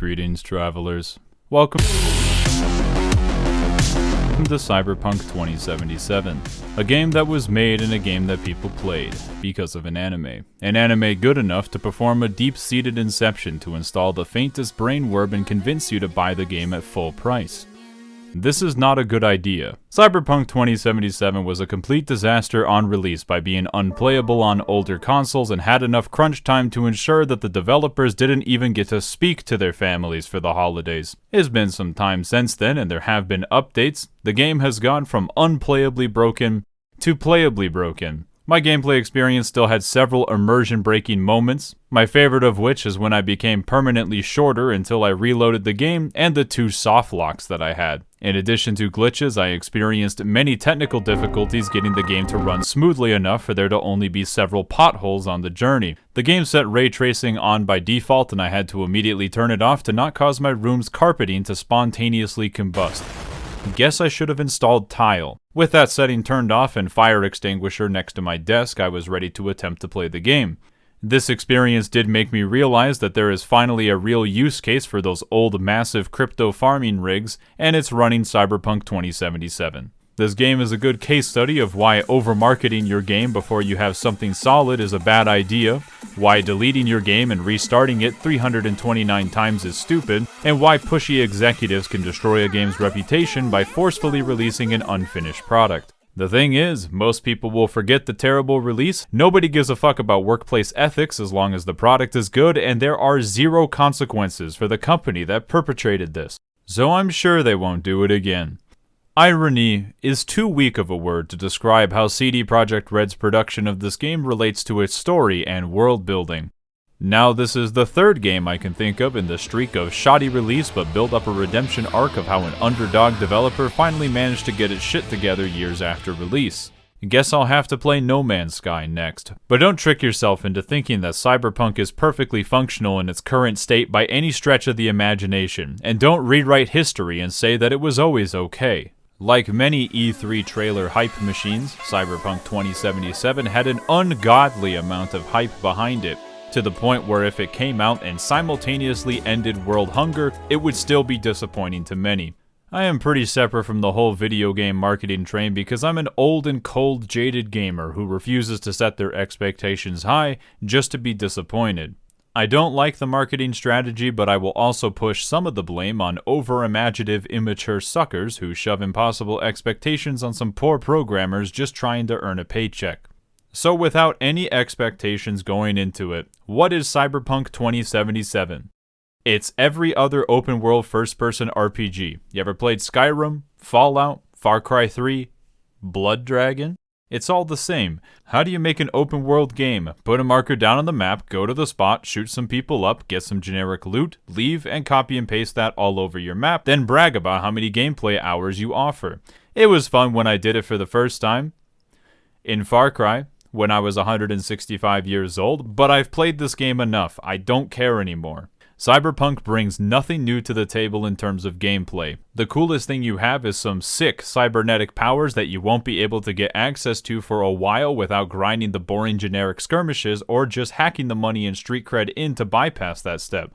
Greetings, travelers. Welcome to Cyberpunk 2077, a game that was made and a game that people played because of an anime. An anime good enough to perform a deep-seated inception to install the faintest brainworm and convince you to buy the game at full price. This is not a good idea. Cyberpunk 2077 was a complete disaster on release by being unplayable on older consoles and had enough crunch time to ensure that the developers didn't even get to speak to their families for the holidays. It's been some time since then and there have been updates. The game has gone from unplayably broken to playably broken. My gameplay experience still had several immersion-breaking moments, my favorite of which is when I became permanently shorter until I reloaded the game and the 2 soft locks that I had. In addition to glitches, I experienced many technical difficulties getting the game to run smoothly enough for there to only be several potholes on the journey. The game set ray tracing on by default and I had to immediately turn it off to not cause my room's carpeting to spontaneously combust. Guess I should have installed Tile. With that setting turned off and fire extinguisher next to my desk, I was ready to attempt to play the game. This experience did make me realize that there is finally a real use case for those old massive crypto farming rigs, and it's running Cyberpunk 2077. This game is a good case study of why over-marketing your game before you have something solid is a bad idea, why deleting your game and restarting it 329 times is stupid, and why pushy executives can destroy a game's reputation by forcefully releasing an unfinished product. The thing is, most people will forget the terrible release, nobody gives a fuck about workplace ethics as long as the product is good, and there are zero consequences for the company that perpetrated this. So I'm sure they won't do it again. Irony is too weak of a word to describe how CD Projekt Red's production of this game relates to its story and world building. Now this is the third game I can think of in the streak of shoddy release but build up a redemption arc of how an underdog developer finally managed to get its shit together years after release. Guess I'll have to play No Man's Sky next. But don't trick yourself into thinking that Cyberpunk is perfectly functional in its current state by any stretch of the imagination, and don't rewrite history and say that it was always okay. Like many E3 trailer hype machines, Cyberpunk 2077 had an ungodly amount of hype behind it, to the point where if it came out and simultaneously ended world hunger, it would still be disappointing to many. I am pretty separate from the whole video game marketing train because I'm an old and cold jaded gamer who refuses to set their expectations high just to be disappointed. I don't like the marketing strategy, but I will also push some of the blame on over-imaginative, immature suckers who shove impossible expectations on some poor programmers just trying to earn a paycheck. So without any expectations going into it, what is Cyberpunk 2077? It's every other open-world first-person RPG. You ever played Skyrim, Fallout, Far Cry 3, Blood Dragon? It's all the same. How do you make an open world game? Put a marker down on the map, go to the spot, shoot some people up, get some generic loot, leave, and copy and paste that all over your map, then brag about how many gameplay hours you offer. It was fun when I did it for the first time in Far Cry, when I was 165 years old, but I've played this game enough. I don't care anymore. Cyberpunk brings nothing new to the table in terms of gameplay. The coolest thing you have is some sick cybernetic powers that you won't be able to get access to for a while without grinding the boring generic skirmishes or just hacking the money and street cred in to bypass that step.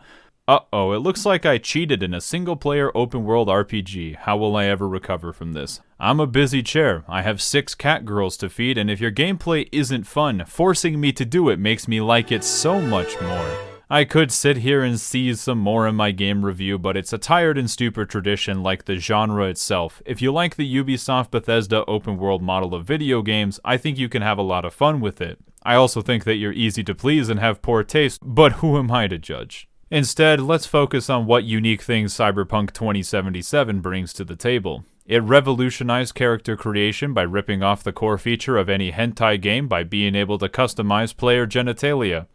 Uh-oh, it looks like I cheated in a single-player open-world RPG. How will I ever recover from this? I'm a busy chair. I have 6 cat girls to feed, and if your gameplay isn't fun, forcing me to do it makes me like it so much more. I could sit here and seize some more in my game review, but it's a tired and stupid tradition like the genre itself. If you like the Ubisoft Bethesda open world model of video games, I think you can have a lot of fun with it. I also think that you're easy to please and have poor taste, but who am I to judge? Instead, let's focus on what unique things Cyberpunk 2077 brings to the table. It revolutionized character creation by ripping off the core feature of any hentai game by being able to customize player genitalia.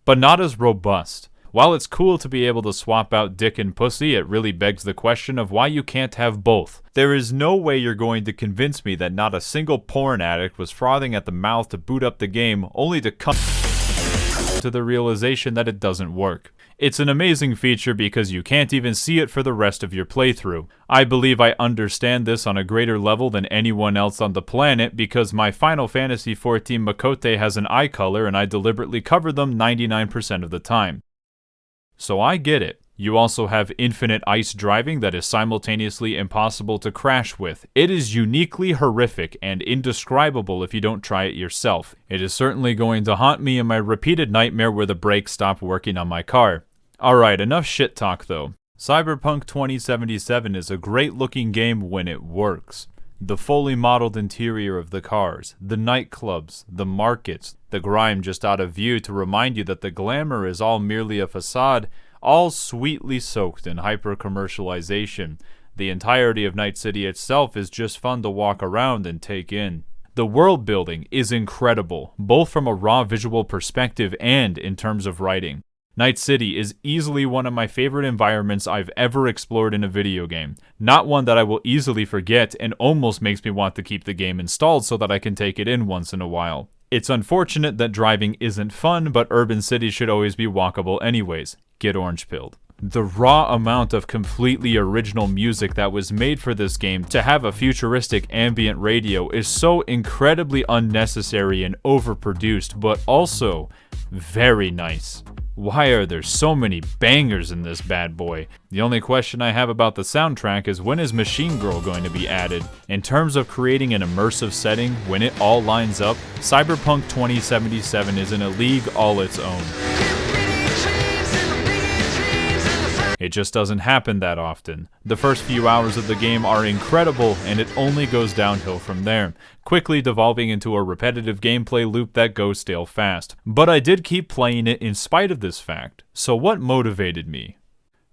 But not as robust. While it's cool to be able to swap out dick and pussy, it really begs the question of why you can't have both. There is no way you're going to convince me that not a single porn addict was frothing at the mouth to boot up the game, only to come to the realization that it doesn't work. It's an amazing feature because you can't even see it for the rest of your playthrough. I believe I understand this on a greater level than anyone else on the planet because my Final Fantasy XIV Makote has an eye color and I deliberately cover them 99% of the time. So I get it. You also have infinite ice driving that is simultaneously impossible to crash with. It is uniquely horrific and indescribable if you don't try it yourself. It is certainly going to haunt me in my repeated nightmare where the brakes stop working on my car. Alright, enough shit talk though. Cyberpunk 2077 is a great looking game when it works. The fully modeled interior of the cars, the nightclubs, the markets, the grime just out of view to remind you that the glamour is all merely a facade, all sweetly soaked in hyper-commercialization. The entirety of Night City itself is just fun to walk around and take in. The world building is incredible, both from a raw visual perspective and in terms of writing. Night City is easily one of my favorite environments I've ever explored in a video game. Not one that I will easily forget and almost makes me want to keep the game installed so that I can take it in once in a while. It's unfortunate that driving isn't fun, but urban cities should always be walkable anyways. Get orange-pilled. The raw amount of completely original music that was made for this game to have a futuristic ambient radio is so incredibly unnecessary and overproduced, but also very nice. Why are there so many bangers in this bad boy? The only question I have about the soundtrack is when is Machine Girl going to be added? In terms of creating an immersive setting, when it all lines up, Cyberpunk 2077 is in a league all its own. It just doesn't happen that often. The first few hours of the game are incredible, and it only goes downhill from there, quickly devolving into a repetitive gameplay loop that goes stale fast. But I did keep playing it in spite of this fact. So what motivated me?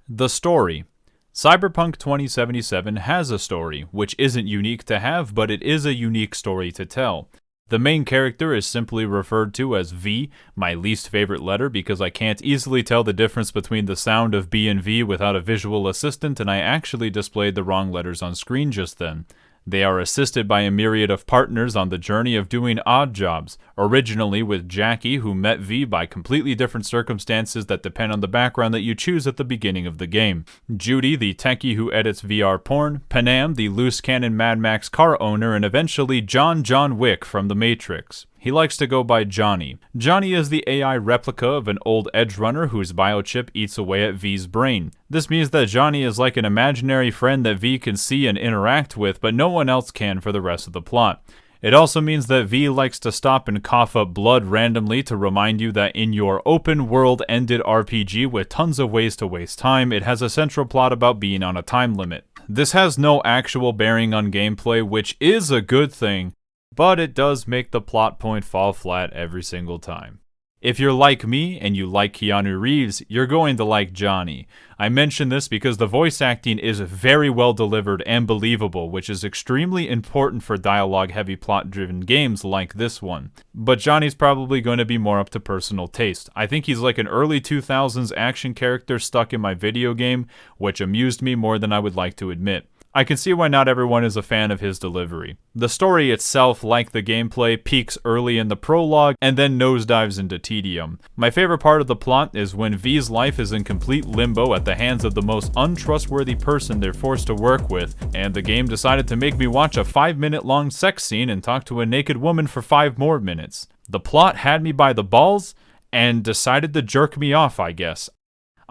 The story. Cyberpunk 2077 has a story, which isn't unique to have, but it is a unique story to tell. The main character is simply referred to as V, my least favorite letter because I can't easily tell the difference between the sound of B and V without a visual assistant, and I actually displayed the wrong letters on screen just then. They are assisted by a myriad of partners on the journey of doing odd jobs, originally with Jackie, who met V by completely different circumstances that depend on the background that you choose at the beginning of the game. Judy, the techie who edits VR porn, Panam, the loose cannon Mad Max car owner, and eventually John Wick from The Matrix. He likes to go by Johnny. Johnny is the AI replica of an old edge runner whose biochip eats away at V's brain. This means that Johnny is like an imaginary friend that V can see and interact with, but no one else can for the rest of the plot. It also means that V likes to stop and cough up blood randomly to remind you that in your open-world ended RPG with tons of ways to waste time, it has a central plot about being on a time limit. This has no actual bearing on gameplay, which is a good thing, but it does make the plot point fall flat every single time. If you're like me and you like Keanu Reeves, you're going to like Johnny. I mention this because the voice acting is very well delivered and believable, which is extremely important for dialogue-heavy plot-driven games like this one. But Johnny's probably going to be more up to personal taste. I think he's like an early 2000s action character stuck in my video game, which amused me more than I would like to admit. I can see why not everyone is a fan of his delivery. The story itself, like the gameplay, peaks early in the prologue and then nosedives into tedium. My favorite part of the plot is when V's life is in complete limbo at the hands of the most untrustworthy person they're forced to work with, and the game decided to make me watch a 5-minute long sex scene and talk to a naked woman for 5 more minutes. The plot had me by the balls and decided to jerk me off, I guess.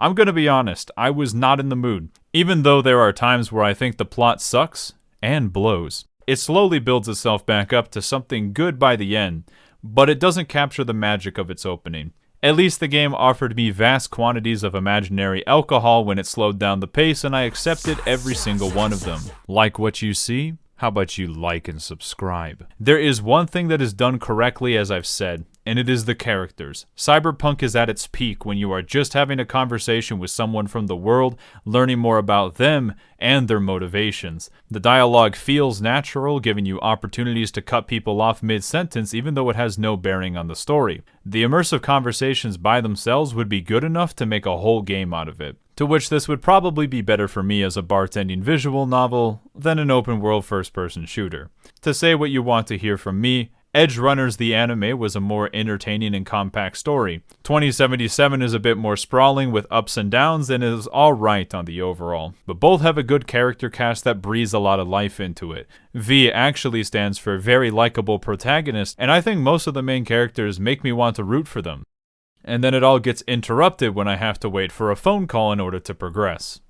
I'm gonna be honest, I was not in the mood, even though there are times where I think the plot sucks and blows. It slowly builds itself back up to something good by the end, but it doesn't capture the magic of its opening. At least the game offered me vast quantities of imaginary alcohol when it slowed down the pace, and I accepted every single one of them. Like what you see? How about you like and subscribe? There is one thing that is done correctly, as I've said, and it is the characters. Cyberpunk is at its peak when you are just having a conversation with someone from the world, learning more about them and their motivations. The dialogue feels natural, giving you opportunities to cut people off mid-sentence even though it has no bearing on the story. The immersive conversations by themselves would be good enough to make a whole game out of it. To which this would probably be better for me as a bartending visual novel than an open-world first-person shooter. To say what you want to hear from me, Edge Runners the anime was a more entertaining and compact story. 2077 is a bit more sprawling with ups and downs and is alright on the overall, but both have a good character cast that breathes a lot of life into it. V actually stands for very likable protagonist, and I think most of the main characters make me want to root for them. and then it all gets interrupted when I have to wait for a phone call in order to progress.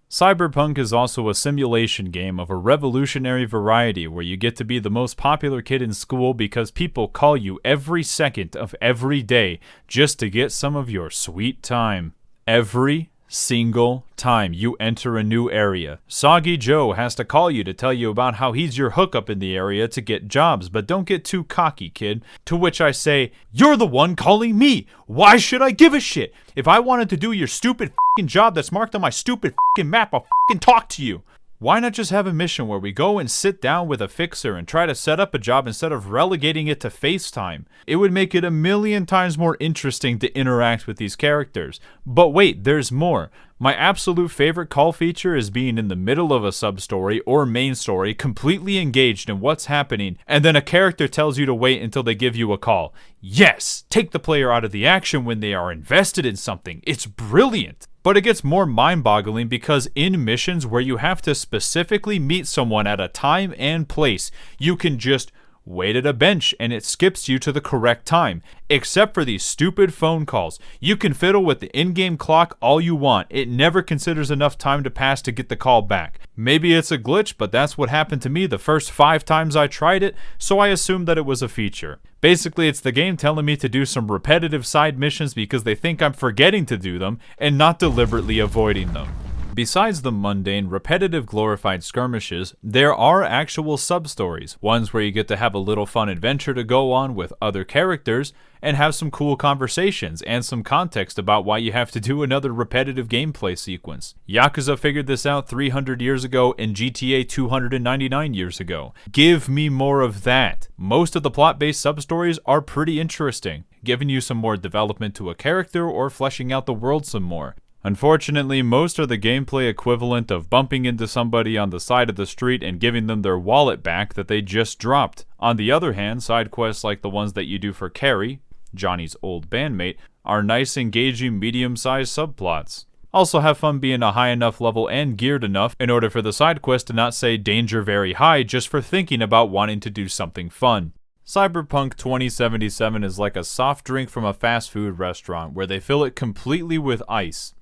Cyberpunk is also a simulation game of a revolutionary variety where you get to be the most popular kid in school because people call you every second of every day just to get some of your sweet time. Every single time you enter a new area, Soggy Joe has to call you to tell you about how he's your hookup in the area to get jobs, but don't get too cocky, kid. To which I say, you're the one calling me. Why should I give a shit? If I wanted to do your stupid f***ing job that's marked on my stupid f***ing map, I'll f***ing talk to you. Why not just have a mission where we go and sit down with a fixer and try to set up a job instead of relegating it to FaceTime? It would make it a million times more interesting to interact with these characters. But wait, there's more. My absolute favorite call feature is being in the middle of a sub-story or main story, completely engaged in what's happening, and then a character tells you to wait until they give you a call. Yes! Take the player out of the action when they are invested in something. It's brilliant! But it gets more mind-boggling because in missions where you have to specifically meet someone at a time and place, you can just wait at a bench and it skips you to the correct time. Except for these stupid phone calls. You can fiddle with the in-game clock all you want. It never considers enough time to pass to get the call back. Maybe it's a glitch, but that's what happened to me the first 5 times I tried it, so I assumed that it was a feature. Basically, it's the game telling me to do some repetitive side missions because they think I'm forgetting to do them and not deliberately avoiding them. Besides the mundane, repetitive, glorified skirmishes, there are actual sub-stories, ones where you get to have a little fun adventure to go on with other characters, and have some cool conversations, and some context about why you have to do another repetitive gameplay sequence. Yakuza figured this out 300 years ago, and GTA 299 years ago. Give me more of that. Most of the plot-based sub-stories are pretty interesting, giving you some more development to a character or fleshing out the world some more. Unfortunately, most are the gameplay equivalent of bumping into somebody on the side of the street and giving them their wallet back that they just dropped. On the other hand, side quests like the ones that you do for Carrie, Johnny's old bandmate, are nice, engaging, medium-sized subplots. Also have fun being a high enough level and geared enough in order for the side quest to not say danger very high just for thinking about wanting to do something fun. Cyberpunk 2077 is like a soft drink from a fast food restaurant where they fill it completely with ice.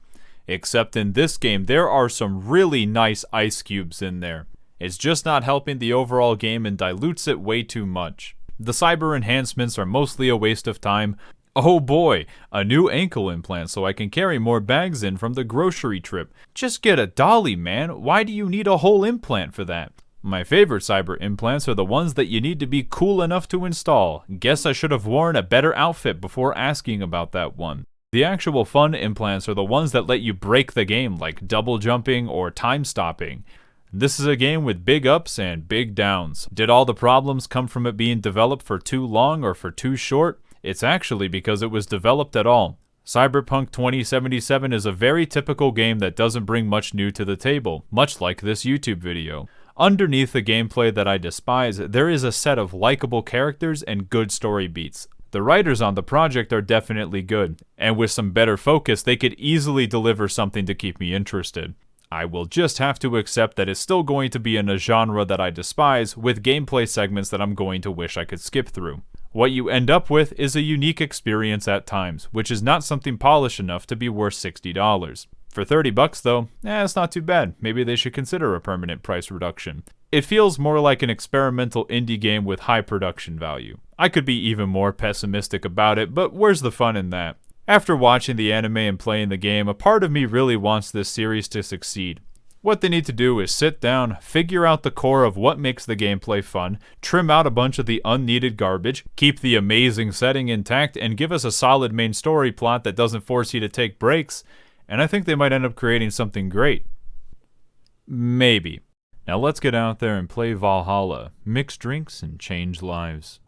Except in this game, there are some really nice ice cubes in there. It's just not helping the overall game and dilutes it way too much. The cyber enhancements are mostly a waste of time. Oh boy, a new ankle implant so I can carry more bags in from the grocery trip. Just get a dolly, man. Why do you need a whole implant for that? My favorite cyber implants are the ones that you need to be cool enough to install. Guess I should have worn a better outfit before asking about that one. The actual fun implants are the ones that let you break the game, like double jumping or time stopping. This is a game with big ups and big downs. Did all the problems come from it being developed for too long or for too short? It's actually because it was developed at all. Cyberpunk 2077 is a very typical game that doesn't bring much new to the table, much like this YouTube video. Underneath the gameplay that I despise, there is a set of likable characters and good story beats. The writers on the project are definitely good, and with some better focus, they could easily deliver something to keep me interested. I will just have to accept that it's still going to be in a genre that I despise, with gameplay segments that I'm going to wish I could skip through. What you end up with is a unique experience at times, which is not something polished enough to be worth $60. For $30 though, it's not too bad. Maybe they should consider a permanent price reduction. It feels more like an experimental indie game with high production value. I could be even more pessimistic about it, but where's the fun in that? After watching the anime and playing the game, a part of me really wants this series to succeed. What they need to do is sit down, figure out the core of what makes the gameplay fun, trim out a bunch of the unneeded garbage, keep the amazing setting intact, and give us a solid main story plot that doesn't force you to take breaks, and I think they might end up creating something great. Maybe. Now let's get out there and play Valhalla, mix drinks and change lives.